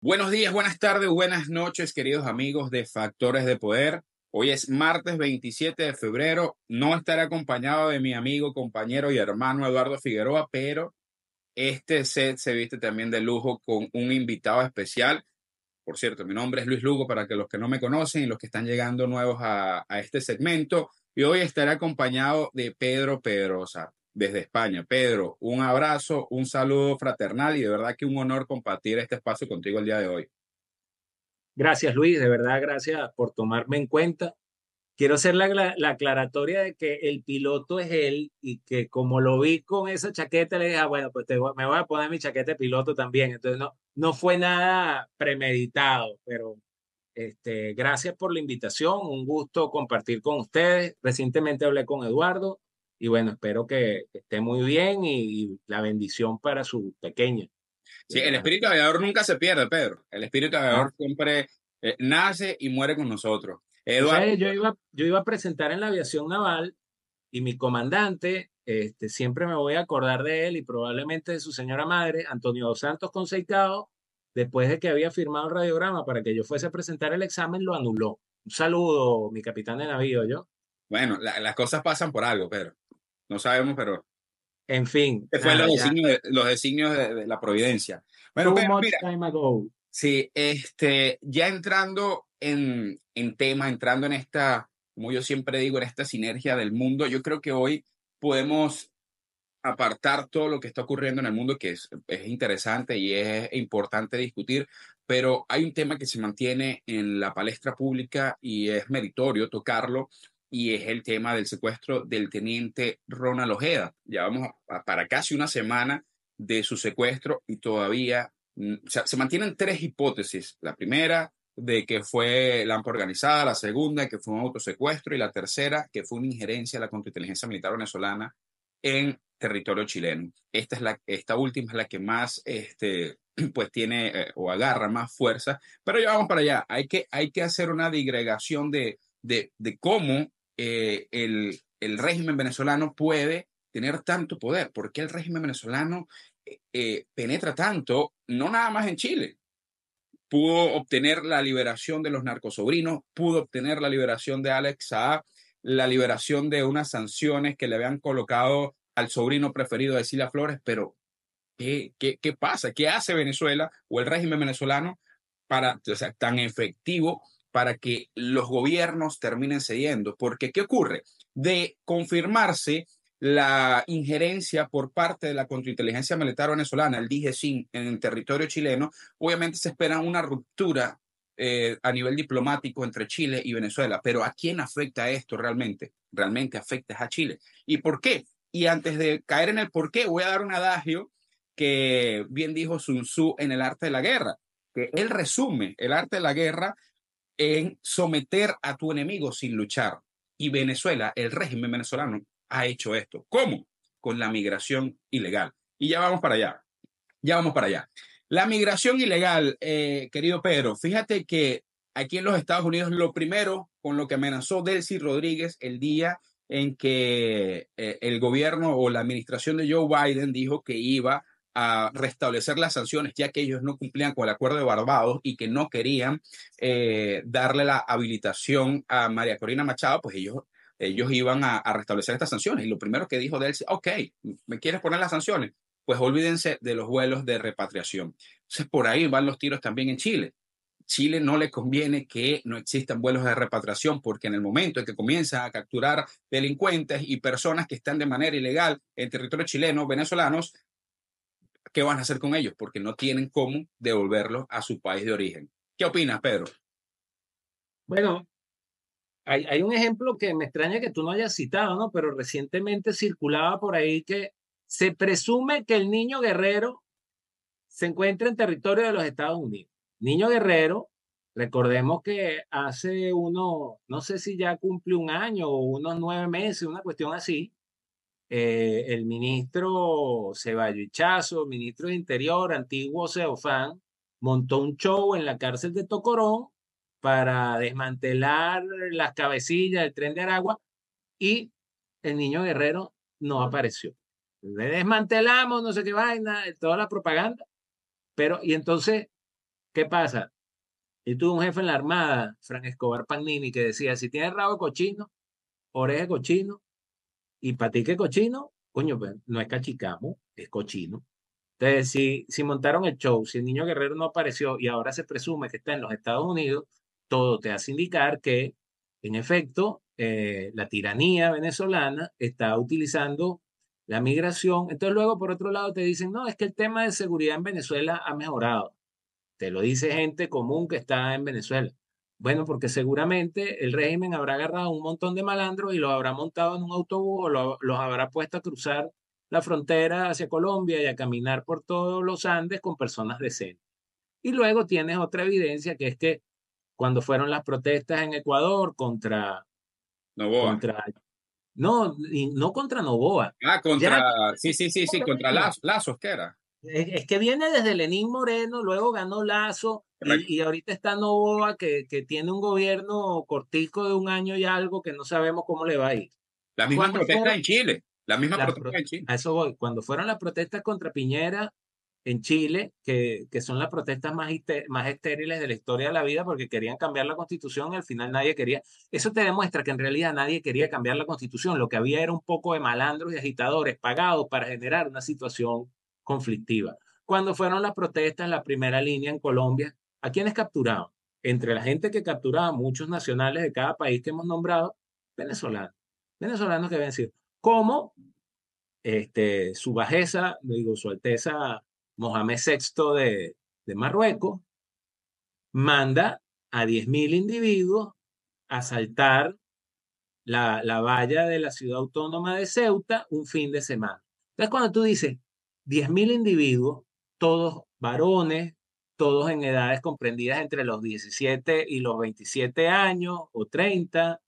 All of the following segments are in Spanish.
Buenos días, buenas tardes, buenas noches, queridos amigos de Factores de Poder. Hoy es martes 27 de febrero. No estaré acompañado de mi amigo, compañero y hermano Eduardo Figueroa, pero este set se viste también de lujo con un invitado especial. Por cierto, mi nombre es Luis Lugo para que los que no me conocen y los que están llegando nuevos a este segmento. Y hoy estaré acompañado de Pedro Pedrosa desde España. Pedro, un abrazo, un saludo fraternal y de verdad que un honor compartir este espacio contigo el día de hoy. Gracias, Luis, de verdad, gracias por tomarme en cuenta. Quiero hacer la aclaratoria de que el piloto es él y que como lo vi con esa chaqueta, le dije, bueno, pues me voy a poner mi chaqueta de piloto también. Entonces, no fue nada premeditado, pero gracias por la invitación, un gusto compartir con ustedes. Recientemente hablé con Eduardo y bueno, espero que esté muy bien y la bendición para su pequeña. Sí, el espíritu aviador nunca se pierde, Pedro. El espíritu Ah, aviador siempre nace y muere con nosotros. tú Eduardo, sabes, yo iba a presentar en la aviación naval. Y mi comandante, siempre me voy a acordar de él y probablemente de su señora madre, Antonio dos Santos Conceicao, después de que había firmado el radiograma para que yo fuese a presentar el examen, lo anuló. Un saludo, mi capitán de navío, yo. bueno, las cosas pasan por algo, Pedro. No sabemos, pero En fin, este fue nada, ya. los designios de la providencia. Bueno, Too Pedro, much mira, time ago. sí, ya entrando en tema, entrando en esta, como yo siempre digo, en esta sinergia del mundo, yo creo que hoy podemos apartar todo lo que está ocurriendo en el mundo, que es interesante y es importante discutir, pero hay un tema que se mantiene en la palestra pública y es meritorio tocarlo, y es el tema del secuestro del teniente Ronald Ojeda. Ya vamos para casi una semana de su secuestro y todavía o sea, se mantienen tres hipótesis. La primera, de que fue lampa organizada; la segunda, que fue un autosecuestro; y la tercera, que fue una injerencia de la contrainteligencia militar venezolana en territorio chileno. Esta última es la que más pues tiene o agarra más fuerza, pero ya vamos para allá. Hay que hacer una digregación de cómo el régimen venezolano puede tener tanto poder, porque el régimen venezolano penetra tanto, no nada más en Chile. Pudo obtener la liberación de los narcosobrinos, pudo obtener la liberación de Alex Saab, la liberación de unas sanciones que le habían colocado al sobrino preferido de Cilia Flores, pero ¿qué pasa? ¿Qué hace Venezuela o el régimen venezolano o sea, tan efectivo para que los gobiernos terminen cediendo? Porque ¿qué ocurre? De confirmarse la injerencia por parte de la contrainteligencia militar venezolana, el DIGESIN, en el territorio chileno, obviamente se espera una ruptura a nivel diplomático entre Chile y Venezuela. Pero ¿a quién afecta esto realmente? Realmente afecta a Chile. ¿Y por qué? Y antes de caer en el por qué, voy a dar un adagio que bien dijo Sun Tzu en El arte de la guerra, que él resume el arte de la guerra en someter a tu enemigo sin luchar. Y Venezuela, el régimen venezolano, ha hecho esto. ¿Cómo? Con la migración ilegal. Y ya vamos para allá. Ya vamos para allá. La migración ilegal, querido Pedro, fíjate que aquí en los Estados Unidos lo primero con lo que amenazó Delcy Rodríguez el día en que el gobierno o la administración de Joe Biden dijo que iba a restablecer las sanciones, ya que ellos no cumplían con el acuerdo de Barbados y que no querían darle la habilitación a María Corina Machado, pues ellos iban a restablecer estas sanciones. Y lo primero que dijo Delcy, ok, ¿me quieres poner las sanciones? Pues olvídense de los vuelos de repatriación. Entonces, por ahí van los tiros también en Chile. Chile no le conviene que no existan vuelos de repatriación, porque en el momento en que comienza a capturar delincuentes y personas que están de manera ilegal en territorio chileno, venezolanos, ¿qué van a hacer con ellos? Porque no tienen cómo devolverlos a su país de origen. ¿Qué opinas, Pedro? Bueno, hay un ejemplo que me extraña que tú no hayas citado, ¿no? Pero recientemente circulaba por ahí que se presume que el niño guerrero se encuentra en territorio de los Estados Unidos. Niño Guerrero, recordemos que hace no sé si ya cumple un año o unos 9 meses, una cuestión así, el ministro Ceballos Ichazo, ministro de Interior, antiguo Ceofán, montó un show en la cárcel de Tocorón para desmantelar las cabecillas del tren de Aragua y el niño Guerrero no apareció. Le desmantelamos, no sé qué vaina, toda la propaganda, pero, y entonces ¿Qué pasa? Y tuve un jefe en la Armada, Frank Escobar Pagnini, que decía, si tienes rabo de cochino, oreja de cochino, y para ti que cochino, coño, pues no es cachicamo, es cochino. Entonces, si montaron el show, si el niño guerrero no apareció y ahora se presume que está en los Estados Unidos, todo te hace indicar que, en efecto, la tiranía venezolana está utilizando la migración. Entonces, luego, por otro lado, te dicen, no, es que el tema de seguridad en Venezuela ha mejorado. Te lo dice gente común que está en Venezuela. Bueno, porque seguramente el régimen habrá agarrado un montón de malandros y los habrá montado en un autobús o los habrá puesto a cruzar la frontera hacia Colombia y a caminar por todos los Andes con personas decentes. Y luego tienes otra evidencia que es que cuando fueron las protestas en Ecuador Novoa. contra, no, no contra Noboa, Ah, ya contra, aquí sí, sí, sí, sí, lo contra mismo. Lazos, ¿qué era? Es que viene desde Lenín Moreno, luego ganó Lazo Correcto. y ahorita está Noboa que tiene un gobierno cortico de un año y algo que no sabemos cómo le va a ir. Las mismas Cuando fueron protestas en Chile, las mismas las protestas en Chile. a eso voy, cuando fueron las protestas contra Piñera en Chile, que son las protestas más estériles de la historia de la vida porque querían cambiar la constitución y al final nadie quería. Eso te demuestra que en realidad nadie quería cambiar la constitución. Lo que había era un poco de malandros y agitadores pagados para generar una situación conflictiva. Cuando fueron las protestas, la primera línea en Colombia, ¿a quiénes capturaban? Entre la gente que capturaba, muchos nacionales de cada país que hemos nombrado, venezolanos. Venezolanos que habían sido. Como su bajeza, digo, su Alteza Mohamed VI de Marruecos, manda a 10.000 individuos a asaltar la valla de la ciudad autónoma de Ceuta un fin de semana. Entonces, cuando tú dices 10.000 individuos, todos varones, todos en edades comprendidas entre los 17 y los 27 años o 30,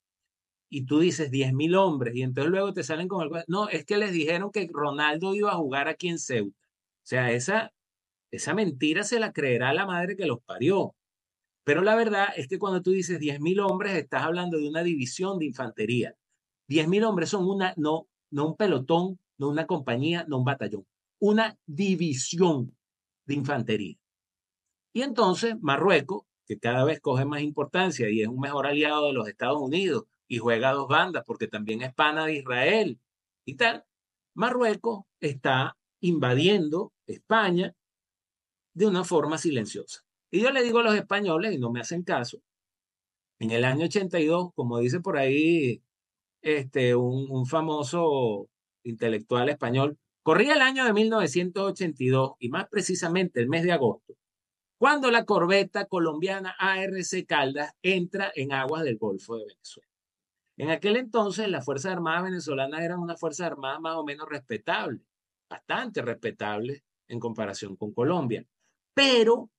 y tú dices 10.000 hombres, y entonces luego te salen con algo, no, es que les dijeron que Ronaldo iba a jugar aquí en Ceuta. O sea, esa mentira se la creerá la madre que los parió. Pero la verdad es que cuando tú dices 10.000 hombres, estás hablando de una división de infantería. 10.000 hombres son no un pelotón, no una compañía, no un batallón, una división de infantería. Y entonces Marruecos, que cada vez coge más importancia y es un mejor aliado de los Estados Unidos y juega a dos bandas porque también es pana de Israel y tal, Marruecos está invadiendo España de una forma silenciosa. Y yo le digo a los españoles, y no me hacen caso, en el año 82, como dice por ahí un famoso intelectual español, corría el año de 1982 y más precisamente el mes de agosto, cuando la corbeta colombiana ARC Caldas entra en aguas del Golfo de Venezuela. En aquel entonces las Fuerzas Armadas venezolanas eran unas Fuerzas Armadas más o menos respetables, bastante respetables en comparación con Colombia. Pero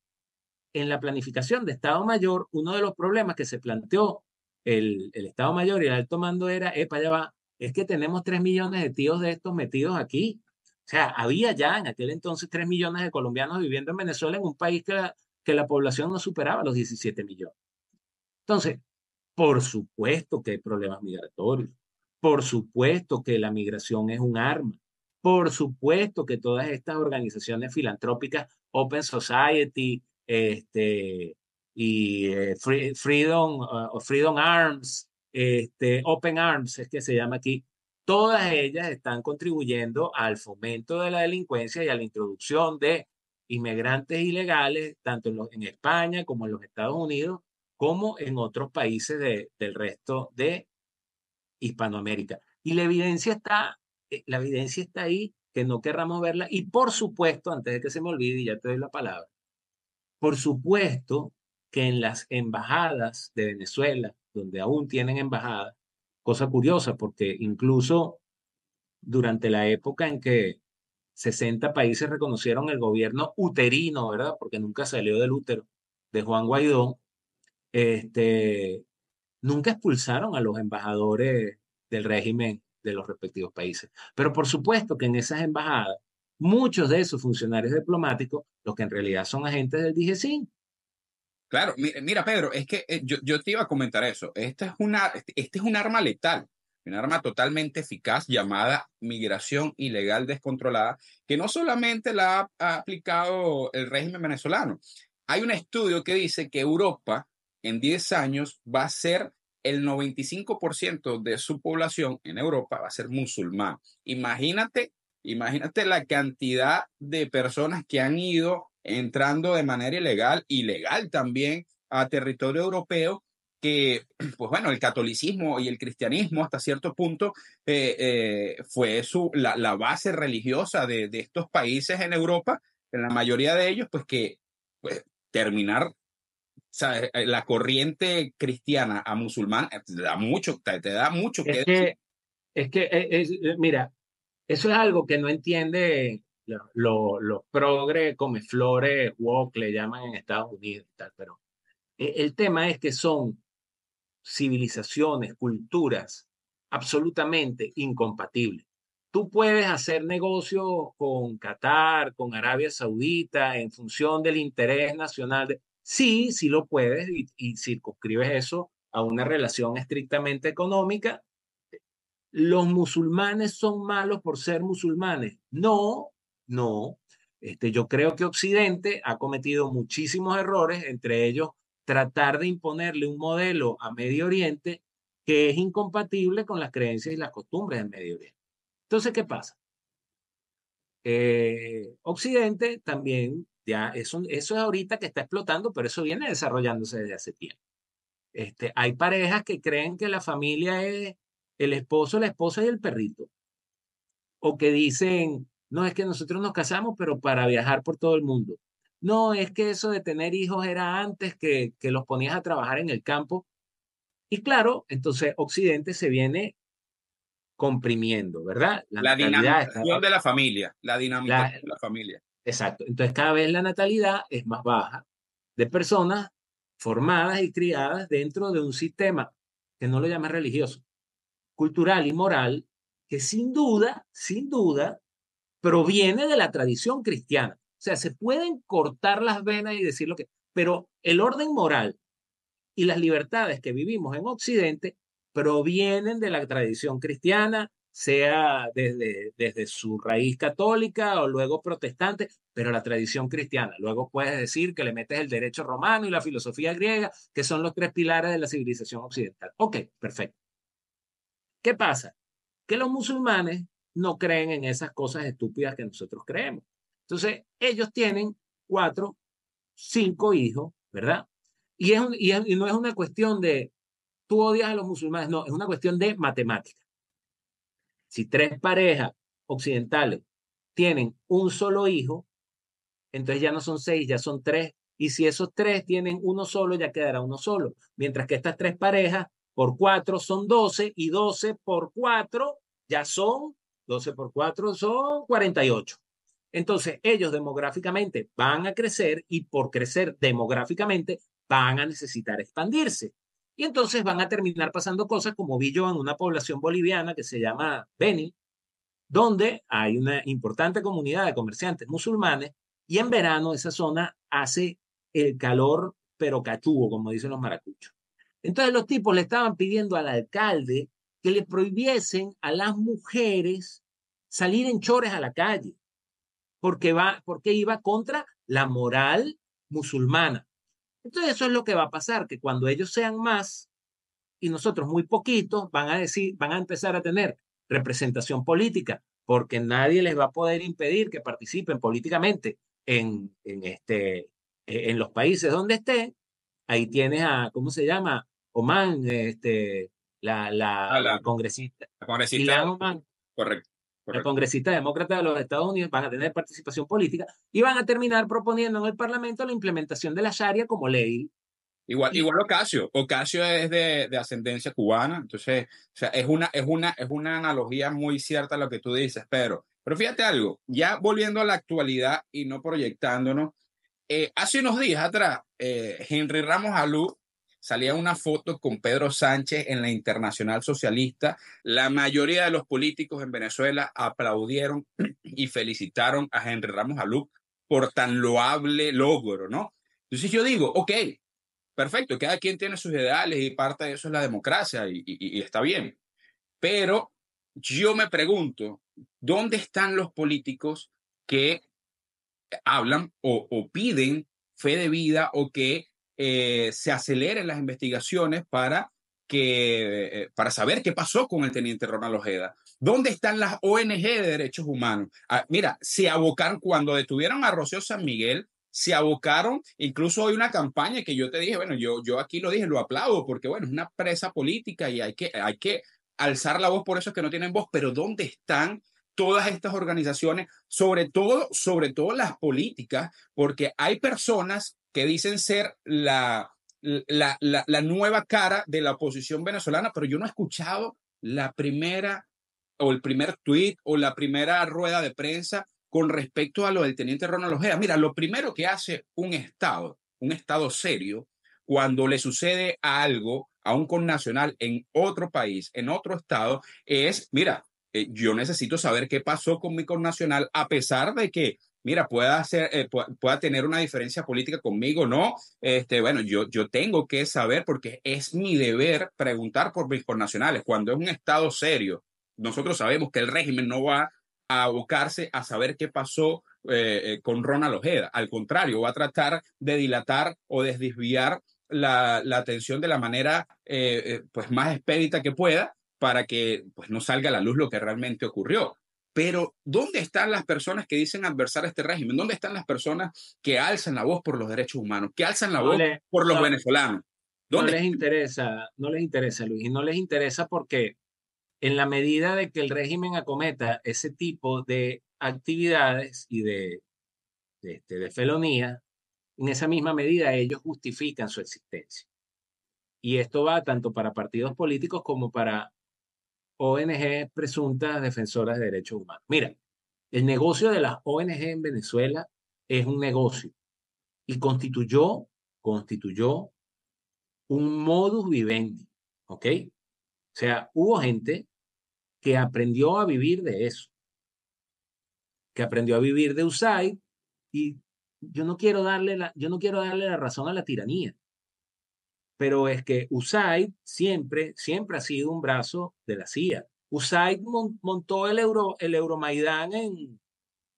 en la planificación de Estado Mayor, uno de los problemas que se planteó el Estado Mayor y el alto mando era, epa, ya va, es que tenemos 3 millones de tíos de estos metidos aquí. O sea, había ya en aquel entonces 3 millones de colombianos viviendo en Venezuela, en un país que la población no superaba los 17 millones. Entonces, por supuesto que hay problemas migratorios, por supuesto que la migración es un arma, por supuesto que todas estas organizaciones filantrópicas, Open Society, Freedom, Freedom Arms, Open Arms es que se llama aquí, todas ellas están contribuyendo al fomento de la delincuencia y a la introducción de inmigrantes ilegales, tanto en España como en los Estados Unidos, como en otros países del resto de Hispanoamérica. Y la evidencia está ahí, que no querramos verla. Y por supuesto, antes de que se me olvide, y ya te doy la palabra, por supuesto que en las embajadas de Venezuela, donde aún tienen embajadas, cosa curiosa, porque incluso durante la época en que 60 países reconocieron el gobierno uterino, ¿verdad? Porque nunca salió del útero de Juan Guaidó, este, nunca expulsaron a los embajadores del régimen de los respectivos países. Pero por supuesto que en esas embajadas, muchos de esos funcionarios diplomáticos, los que en realidad son agentes del DGCIN. Claro, mira, Pedro, es que yo te iba a comentar eso. Este es un arma letal, un arma totalmente eficaz llamada migración ilegal descontrolada, que no solamente la ha aplicado el régimen venezolano. hay un estudio que dice que Europa en 10 años va a ser el 95% de su población en Europa va a ser musulmán. Imagínate la cantidad de personas que han ido entrando de manera ilegal también a territorio europeo, que, pues bueno, el catolicismo y el cristianismo hasta cierto punto fue la base religiosa de estos países en Europa, en la mayoría de ellos, pues que pues, terminar, ¿sabes? La corriente cristiana a musulmán te da mucho Es que decir. que, mira, eso es algo que no entiende los progres, comeflores, woke, le llaman en Estados Unidos y tal, pero el tema es que son civilizaciones, culturas absolutamente incompatibles. Tú puedes hacer negocio con Qatar, con Arabia Saudita, en función del interés nacional. Sí, sí lo puedes y circunscribes eso a una relación estrictamente económica. ¿Los musulmanes son malos por ser musulmanes? No, no. Yo creo que Occidente ha cometido muchísimos errores, entre ellos tratar de imponerle un modelo a Medio Oriente que es incompatible con las creencias y las costumbres del Medio Oriente. Entonces, ¿qué pasa? Occidente también, ya eso es ahorita que está explotando, pero eso viene desarrollándose desde hace tiempo. Hay parejas que creen que la familia es el esposo, la esposa y el perrito, o que dicen, no, es que nosotros nos casamos, pero para viajar por todo el mundo. No, es que eso de tener hijos era antes que los ponías a trabajar en el campo. Y claro, entonces Occidente se viene comprimiendo, ¿verdad? La La natalidad está, dinamización de la familia, la dinamización la, de la familia. exacto. Entonces cada vez la natalidad es más baja de personas formadas y criadas dentro de un sistema que no lo llama religioso, cultural y moral, que sin duda, proviene de la tradición cristiana. O sea, se pueden cortar las venas y decir lo que, pero el orden moral y las libertades que vivimos en Occidente provienen de la tradición cristiana, sea desde su raíz católica o luego protestante, pero la tradición cristiana. Luego puedes decir que le metes el derecho romano y la filosofía griega, que son los tres pilares de la civilización occidental. Ok, perfecto. ¿Qué pasa? Que los musulmanes no creen en esas cosas estúpidas que nosotros creemos. Entonces, ellos tienen 4, 5 hijos, ¿verdad? Y no es una cuestión de tú odias a los musulmanes, no, es una cuestión de matemática. Si tres parejas occidentales tienen un solo hijo, entonces ya no son 6, ya son 3. Y si esos 3 tienen uno solo, ya quedará uno solo. Mientras que estas tres parejas por 4 son 12 y 12 por 4 ya son, 12 por 4 son 48. Entonces ellos demográficamente van a crecer y por crecer demográficamente van a necesitar expandirse. Y entonces van a terminar pasando cosas como vi yo en una población boliviana que se llama Beni, donde hay una importante comunidad de comerciantes musulmanes y en verano esa zona hace el calor, pero cachugo, como dicen los maracuchos. Entonces los tipos le estaban pidiendo al alcalde que le prohibiesen a las mujeres salir en chores a la calle, porque iba contra la moral musulmana. Entonces eso es lo que va a pasar, que cuando ellos sean más y nosotros muy poquitos, van a empezar a tener representación política, porque nadie les va a poder impedir que participen políticamente en los países donde estén. Ahí tienes a, ¿cómo se llama? Oman, Ah, la congresista, la congresista, Ilan Oman, correcto, la correcto. congresista demócrata de los Estados Unidos, van a tener participación política y van a terminar proponiendo en el Parlamento la implementación de la Sharia como ley. Y Igual Ocasio. Ocasio es de ascendencia cubana, entonces, o sea, es una analogía muy cierta a lo que tú dices, pero fíjate algo, ya volviendo a la actualidad y no proyectándonos, hace unos días atrás, Henry Ramos Alú salía una foto con Pedro Sánchez en la Internacional Socialista. La mayoría de los políticos en Venezuela aplaudieron y felicitaron a Henry Ramos Alú por tan loable logro, ¿no? Entonces yo digo, ok, perfecto, cada quien tiene sus ideales y parte de eso es la democracia y está bien. Pero yo me pregunto, ¿dónde están los políticos que hablan o piden fe de vida o que se aceleren las investigaciones para saber qué pasó con el teniente Ronald Ojeda. ¿Dónde están las ONG de derechos humanos? Mira, se abocaron cuando detuvieron a Rocío San Miguel, se abocaron, incluso hay una campaña que yo te dije, bueno, yo aquí lo dije, lo aplaudo, porque bueno, es una presa política y hay que alzar la voz por esos que no tienen voz, pero ¿dónde están todas estas organizaciones, sobre todo las políticas? Porque hay personas que dicen ser la nueva cara de la oposición venezolana, pero yo no he escuchado la primera o el primer tuit o la primera rueda de prensa con respecto a lo del teniente Ronald Ojeda. Mira, lo primero que hace un estado serio, cuando le sucede algo a un connacional en otro país, en otro estado, es, mira, yo necesito saber qué pasó con mi connacional, a pesar de que, mira, pueda tener una diferencia política conmigo, ¿no? Bueno, yo tengo que saber porque es mi deber preguntar por mis connacionales. Cuando es un estado serio, nosotros sabemos que el régimen no va a abocarse a saber qué pasó con Ronald Ojeda. Al contrario, va a tratar de dilatar o desviar la atención de la manera pues más expedita que pueda para que pues, no salga a la luz lo que realmente ocurrió. Pero, ¿dónde están las personas que dicen adversar este régimen? ¿Dónde están las personas que alzan la voz por los derechos humanos, que alzan la No, voz por los no, venezolanos? no ¿Dónde les están? interesa, no les interesa, Luis, y no les interesa porque en la medida de que el régimen acometa ese tipo de actividades y de felonía, en esa misma medida ellos justifican su existencia. Y esto va tanto para partidos políticos como para ONG presuntas defensoras de derechos humanos. Mira, el negocio de las ONG en Venezuela es un negocio y constituyó un modus vivendi, ¿ok? O sea, hubo gente que aprendió a vivir de eso, que aprendió a vivir de USAID y yo no quiero darle la razón a la tiranía, pero es que USAID siempre ha sido un brazo de la CIA. USAID montó el Euromaidán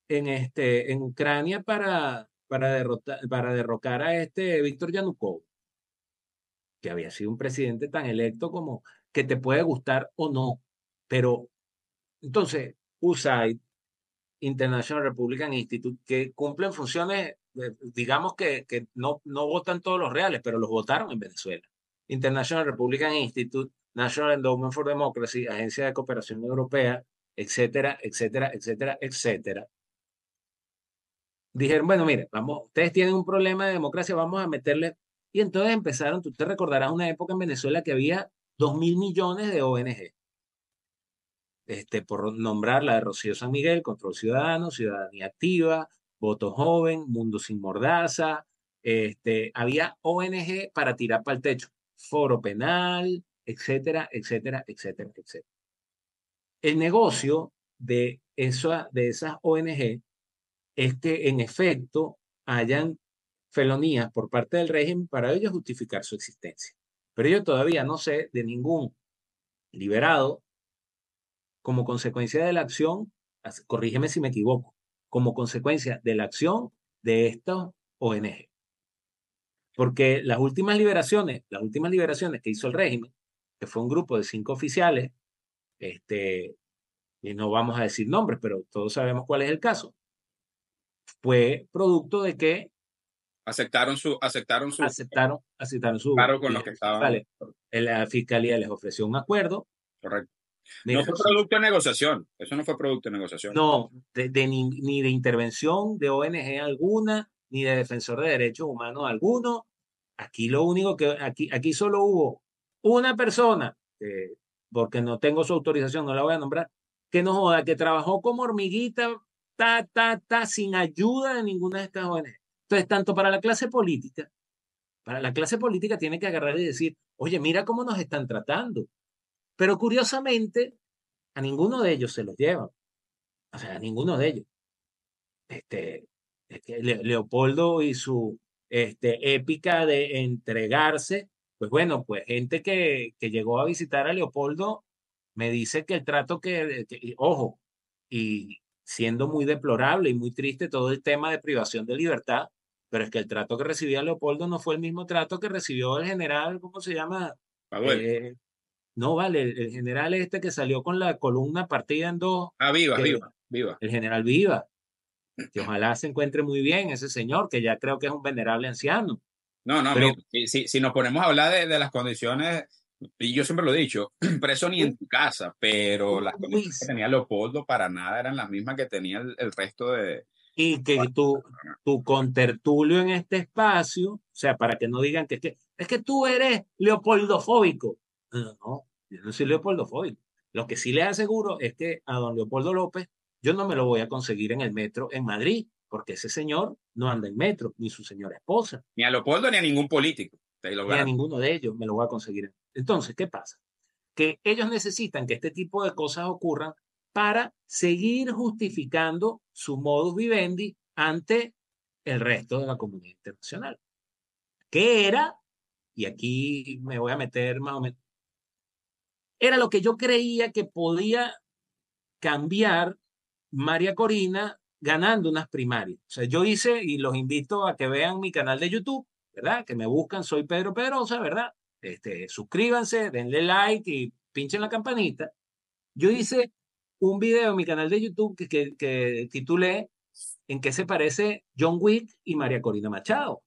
en Ucrania para derrocar a Víctor Yanukovych, que había sido un presidente tan electo como que te puede gustar o no. Pero entonces, USAID, International Republican Institute, que cumplen funciones, digamos que no votan todos los reales, pero los votaron en Venezuela. International Republican Institute, National Endowment for Democracy, Agencia de Cooperación Europea, etcétera, etcétera, etcétera, etcétera. Dijeron, bueno, mire, vamos, ustedes tienen un problema de democracia, vamos a meterle. Y entonces empezaron, tú te recordarás una época en Venezuela que había 2.000 millones de ONG, por nombrar la de Rocío San Miguel, Control Ciudadano, Ciudadanía Activa, Voto Joven, Mundo Sin Mordaza, había ONG para tirar para el techo, Foro Penal, etcétera, etcétera, etcétera, etcétera. El negocio de esas ONG es que en efecto hayan felonías por parte del régimen para ellos justificar su existencia. Pero yo todavía no sé de ningún liberado como consecuencia de la acción, corrígeme si me equivoco, como consecuencia de la acción de estas ONG. Porque las últimas liberaciones que hizo el régimen, que fue un grupo de 5 oficiales, y no vamos a decir nombres, pero todos sabemos cuál es el caso, fue producto de que Aceptaron su aceptaron su, cargo con los que digamos, estaban. la fiscalía les ofreció un acuerdo. Correcto. No Mira, fue producto de negociación. Eso no fue producto de negociación. no, ni de intervención de ONG alguna, ni de defensor de derechos humanos alguno. Aquí lo único aquí solo hubo una persona, porque no tengo su autorización, no la voy a nombrar, que no joda, que trabajó como hormiguita, sin ayuda de ninguna de estas ONG. Entonces, tanto para la clase política tiene que agarrar y decir, oye, mira cómo nos están tratando. Pero curiosamente, a ninguno de ellos se los llevan. O sea, a ninguno de ellos. Este, Leopoldo y su épica de entregarse, pues bueno, pues gente que llegó a visitar a Leopoldo me dice que el trato ojo, y siendo muy deplorable y muy triste todo el tema de privación de libertad, pero es que el trato que recibía Leopoldo no fue el mismo trato que recibió el general, ¿cómo se llama? Paduel. Eh, no, vale, el general este que salió con la columna partida en dos, Ah, viva, que viva, viva. el general Viva, que ojalá se encuentre muy bien ese señor, que ya creo que es un venerable anciano. No, no, mira, Pero si nos ponemos a hablar de las condiciones, y yo siempre lo he dicho, preso ni en tu casa, pero las uy, condiciones que tenía Leopoldo para nada eran las mismas que tenía el resto de... y que tu contertulio en este espacio, o sea, para que no digan es que tú eres leopoldofóbico. No, no, yo no soy leopoldofóbico. Lo que sí les aseguro es que a don Leopoldo López yo no me lo voy a conseguir en el metro en Madrid, porque ese señor no anda en metro, ni su señora esposa, Ni a Leopoldo ni a ningún político, te lo ni a garantizo. ninguno de ellos me lo voy a conseguir. Entonces, ¿qué pasa? Que ellos necesitan que este tipo de cosas ocurran para seguir justificando su modus vivendi ante el resto de la comunidad internacional. ¿Qué era? Y aquí me voy a meter más o menos. Era lo que yo creía que podía cambiar María Corina ganando unas primarias. O sea, yo hice, y los invito a que vean mi canal de YouTube, ¿verdad? Que me buscan, soy Pedro Pedrosa, ¿verdad? Suscríbanse, denle like y pinchen la campanita. Yo hice un video en mi canal de YouTube que titulé ¿En qué se parece John Wick y María Corina Machado?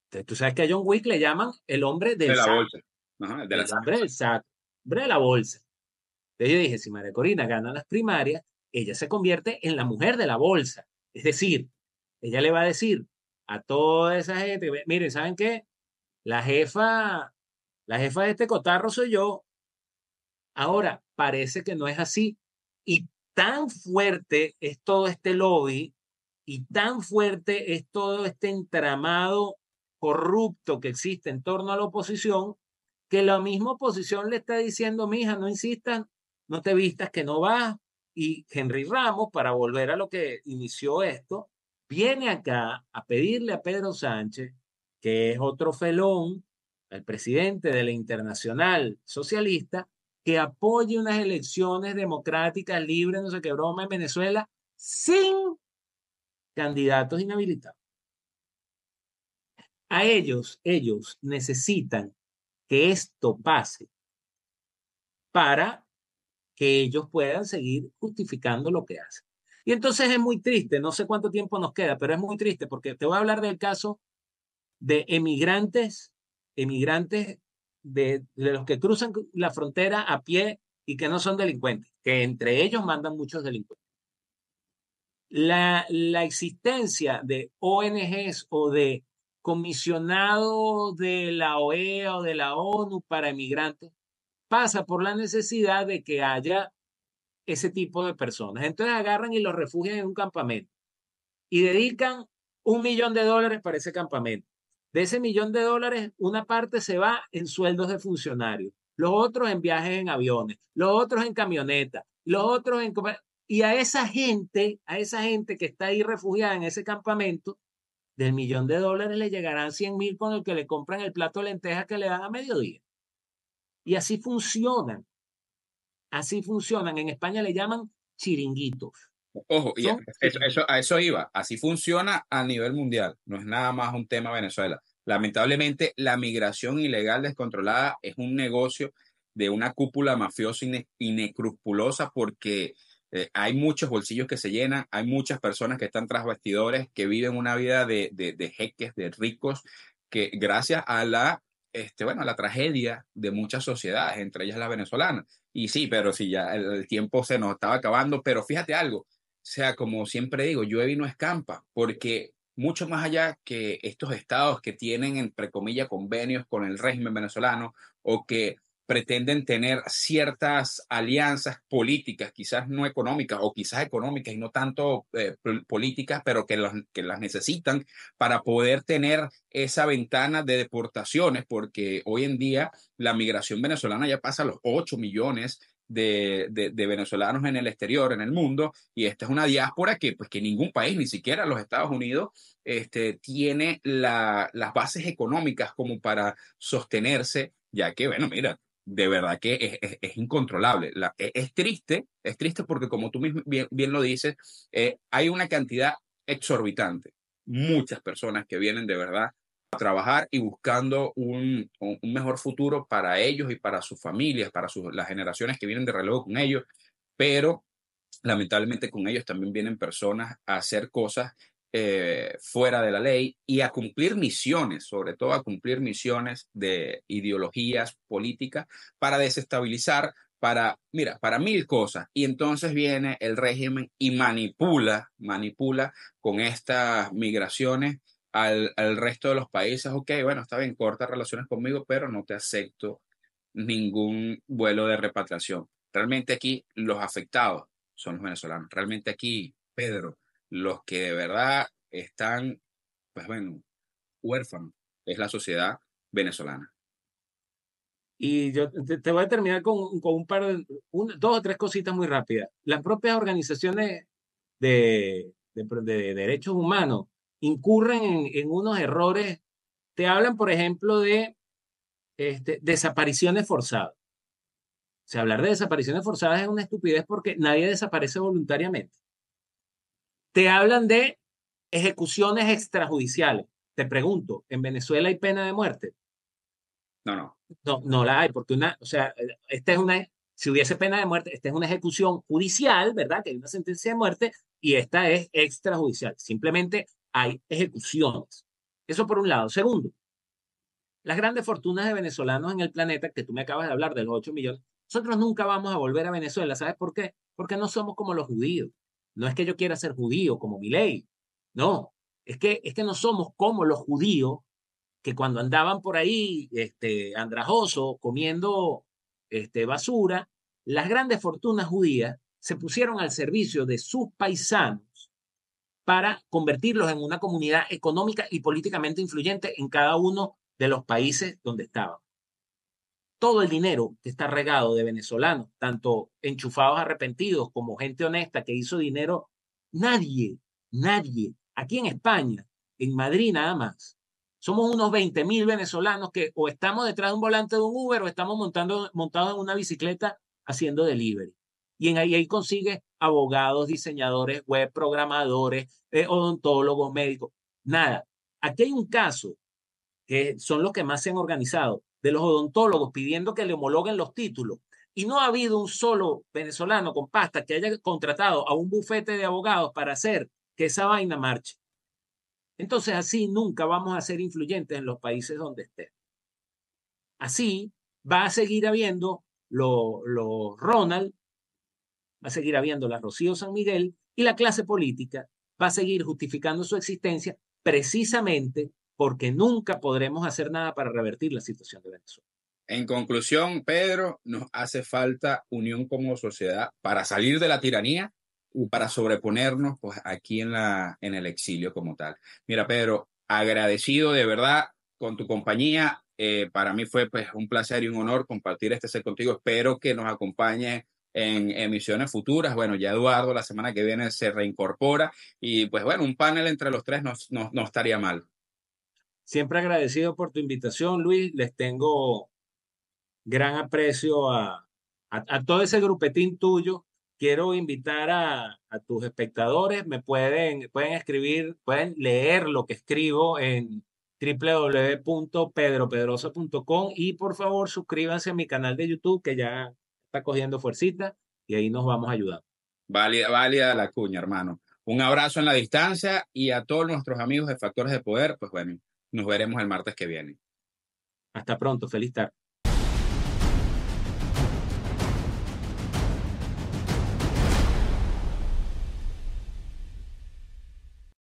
Entonces, tú sabes que a John Wick le llaman el hombre De del la saco, bolsa. Ajá, de la el hombre del saco, el hombre de la bolsa. Entonces yo dije, si María Corina gana las primarias, ella se convierte en la mujer de la bolsa. Es decir, ella le va a decir a toda esa gente, miren, ¿saben qué? La jefa, la jefa de este cotarro soy yo. Ahora, parece que no es así. Y tan fuerte es todo este lobby y tan fuerte es todo este entramado corrupto que existe en torno a la oposición, que la misma oposición le está diciendo, mija, no insistan, no te vistas que no vas. Y Henry Ramos, para volver a lo que inició esto, viene acá a pedirle a Pedro Sánchez, que es otro felón, el presidente de la Internacional Socialista, que apoye unas elecciones democráticas, libres, no sé qué broma en Venezuela, sin candidatos inhabilitados. A ellos necesitan que esto pase para que ellos puedan seguir justificando lo que hacen. Y entonces es muy triste, no sé cuánto tiempo nos queda, pero es muy triste porque te voy a hablar del caso de emigrantes de los que cruzan la frontera a pie y que no son delincuentes, que entre ellos mandan muchos delincuentes. La existencia de ONGs o de comisionados de la OEA o de la ONU para emigrantes pasa por la necesidad de que haya ese tipo de personas. Entonces agarran y los refugian en un campamento y dedican $1 millón para ese campamento. De ese $1 millón, una parte se va en sueldos de funcionarios, los otros en viajes en aviones, los otros en camionetas, los otros en... Y a esa gente que está ahí refugiada en ese campamento, del $1 millón le llegarán 100.000 con el que le compran el plato de lentejas que le dan a mediodía. Y así funcionan, así funcionan. En España le llaman chiringuitos. Ojo, y Son chiringuitos. a eso iba. Así funciona a nivel mundial. No es nada más un tema Venezuela. Lamentablemente, la migración ilegal descontrolada es un negocio de una cúpula mafiosa inescrupulosa porque hay muchos bolsillos que se llenan, hay muchas personas que están tras bastidores, que viven una vida de jeques, de ricos, que gracias a bueno, a la tragedia de muchas sociedades, entre ellas la venezolana. Y sí, pero sí, ya el tiempo se nos estaba acabando, pero fíjate algo sea, como siempre digo, llueve y no escampa, porque mucho más allá que estos estados que tienen, entre comillas, convenios con el régimen venezolano o que pretenden tener ciertas alianzas políticas, quizás no económicas o quizás económicas y no tanto políticas, pero que las necesitan para poder tener esa ventana de deportaciones, porque hoy en día la migración venezolana ya pasa a los 8 millones de venezolanos en el exterior, en el mundo, y esta es una diáspora pues, que ningún país, ni siquiera los Estados Unidos, tiene las bases económicas como para sostenerse, ya que, bueno, mira, de verdad que es incontrolable. Es triste porque como tú mismo bien lo dices, hay una cantidad exorbitante muchas personas que vienen de verdad a trabajar y buscando un mejor futuro para ellos y para sus familias, para las generaciones que vienen de relevo con ellos, pero lamentablemente con ellos también vienen personas a hacer cosas fuera de la ley y a cumplir misiones, sobre todo a cumplir misiones de ideologías políticas para desestabilizar, para mil cosas. Y entonces viene el régimen y manipula con estas migraciones al resto de los países. Ok, bueno, está bien, corta relaciones conmigo, pero no te acepto ningún vuelo de repatriación. Realmente aquí los afectados son los venezolanos. Realmente aquí, Pedro, los que de verdad están, pues bueno, huérfanos, es la sociedad venezolana. Y yo te voy a terminar con un par de, dos o tres cositas muy rápidas. Las propias organizaciones de derechos humanos incurren en unos errores. Te hablan, por ejemplo, de desapariciones forzadas. O sea, hablar de desapariciones forzadas es una estupidez porque nadie desaparece voluntariamente. Te hablan de ejecuciones extrajudiciales. Te pregunto, ¿en Venezuela hay pena de muerte? No, no. No, no la hay, porque o sea, esta es si hubiese pena de muerte, esta es una ejecución judicial, ¿verdad? Que hay una sentencia de muerte y esta es extrajudicial. Simplemente hay ejecuciones. Eso por un lado. Segundo, las grandes fortunas de venezolanos en el planeta, que tú me acabas de hablar de los 8 millones, nosotros nunca vamos a volver a Venezuela. ¿Sabes por qué? Porque no somos como los judíos. No es que yo quiera ser judío como Milei. No, es que no somos como los judíos que cuando andaban por ahí andrajosos, comiendo basura, las grandes fortunas judías se pusieron al servicio de sus paisanos para convertirlos en una comunidad económica y políticamente influyente en cada uno de los países donde estaban. Todo el dinero que está regado de venezolanos, tanto enchufados arrepentidos como gente honesta que hizo dinero, nadie, aquí en España, en Madrid nada más, somos unos 20.000 venezolanos que o estamos detrás de un volante de un Uber o estamos montados en una bicicleta haciendo delivery. Y ahí consigue abogados, diseñadores web, programadores, odontólogos, médicos. Nada. Aquí hay un caso que son los que más se han organizado, de los odontólogos pidiendo que le homologuen los títulos. Y no ha habido un solo venezolano con pasta que haya contratado a un bufete de abogados para hacer que esa vaina marche. Entonces así nunca vamos a ser influyentes en los países donde estén. Así va a seguir habiendo los Ronald, va a seguir habiendo la Rocío San Miguel y la clase política va a seguir justificando su existencia precisamente porque nunca podremos hacer nada para revertir la situación de Venezuela. En conclusión, Pedro, nos hace falta unión como sociedad para salir de la tiranía y para sobreponernos pues, aquí en el exilio como tal. Mira, Pedro, agradecido de verdad con tu compañía. Para mí fue pues, un placer y un honor compartir este set contigo. Espero que nos acompañe en emisiones futuras. Bueno, ya Eduardo la semana que viene se reincorpora y pues bueno, un panel entre los tres no estaría mal. Siempre agradecido por tu invitación, Luis. Les tengo gran aprecio a todo ese grupetín tuyo. Quiero invitar a tus espectadores, pueden escribir, pueden leer lo que escribo en www.pedropedrosa.com y por favor suscríbanse a mi canal de YouTube que ya está cogiendo fuercita y ahí nos vamos ayudando. Válida la cuña, hermano. Un abrazo en la distancia y a todos nuestros amigos de Factores de Poder, pues bueno, nos veremos el martes que viene. Hasta pronto, feliz tarde.